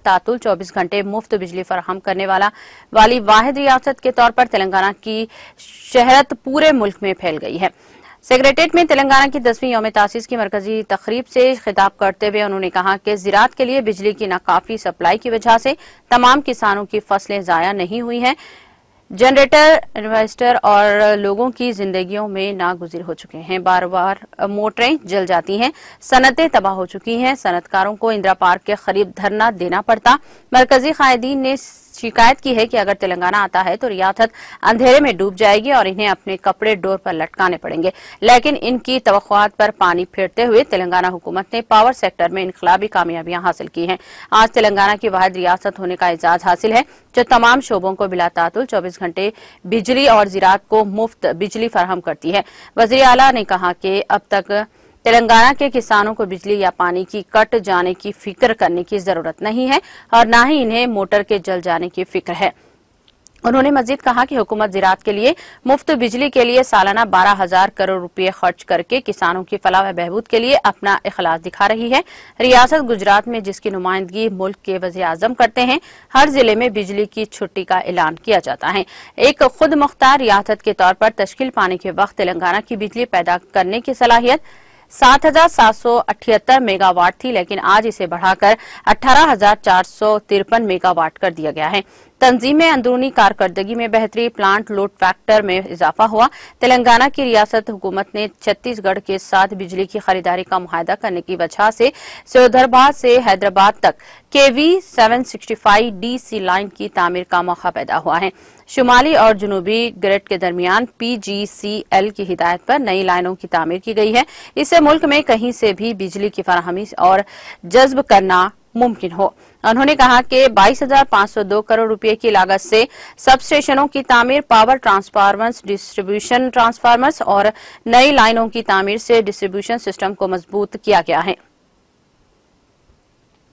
तातुल 24 घंटे मुफ्त बिजली फराहम करने वाली वाहिद रियासत के तौर पर तेलंगाना की शहरत पूरे मुल्क में फैल गई है। सेक्रेटेरिएट में तेलंगाना की 10वीं यौम तासीस की मरकजी तकरीब से खिताब करते हुए उन्होंने कहा कि ज़राअत के लिए बिजली की नाकाफी सप्लाई की वजह से तमाम किसानों की फसलें ज़ाया नहीं हुई हैं। जनरेटर, इन्वेस्टर और लोगों की जिंदगियों में नागुज़िर हो चुके हैं। बार बार मोटरें जल जाती हैं, सनतें तबाह हो चुकी हैं। सनतकारों को इंदिरा पार्क के करीब धरना देना पड़ता। मरकजी कायदीन ने शिकायत की है कि अगर तेलंगाना आता है तो रियासत अंधेरे में डूब जाएगी और इन्हें अपने कपड़े डोर पर लटकाने पड़ेंगे। लेकिन इनकी तवक्कुआत पर पानी फेरते हुए तेलंगाना हुकूमत ने पावर सेक्टर में इनकलाबी कामयाबियां हासिल की हैं। आज तेलंगाना की वाहिद रियासत होने का एजाज हासिल है जो तमाम शोबों को बिला तातुल 24 घंटे बिजली और ज़राअत को मुफ्त बिजली फराहम करती है। वज़ीर आला ने कहा कि अब तक तेलंगाना के किसानों को बिजली या पानी की कट जाने की फिक्र करने की जरूरत नहीं है और न ही इन्हें मोटर के जल जाने की फिक्र है। उन्होंने मजीद कहा कि हुकूमत ज़राअत के लिए मुफ्त बिजली के लिए सालाना 12,000 करोड़ रुपए खर्च करके किसानों की फलाह व बहबूद के लिए अपना इखलास दिखा रही है। रियासत गुजरात में जिसकी नुमाइंदगी मुल्क के वज़ीर आज़म करते हैं, हर जिले में बिजली की छुट्टी का ऐलान किया जाता है। एक खुद मुख्तार रियासत के तौर पर तश्कील पाने के वक्त तेलंगाना की बिजली पैदा करने की सलाहियत 7,778 मेगावाट थी, लेकिन आज इसे बढ़ाकर 18,453 मेगावाट कर दिया गया है। तंजीम में अंदरूनी कारकर्दगी में बेहतरी, प्लांट लोड फैक्टर में इजाफा हुआ। तेलंगाना की रियासत हुकूमत ने छत्तीसगढ़ के साथ बिजली की खरीदारी का मुआहदा करने की वजह से सियोधरबाद से हैदराबाद तक KV 765 DC लाइन की तामीर का मौका पैदा हुआ है। शुमाली और जुनूबी ग्रिड के दरमियान PGCL की हिदायत पर नई लाइनों की तामीर की गई है। इससे मुल्क में कहीं से भी बिजली की फराहमी और जज्ब करना मुमकिन हो। उन्होंने कहा कि 22,502 करोड़ रुपए की लागत से सब स्टेशनों की तामीर, पावर ट्रांसफार्मर्स, डिस्ट्रीब्यूशन ट्रांसफार्मर्स और नई लाइनों की तामीर से डिस्ट्रीब्यूशन सिस्टम को मजबूत किया गया है।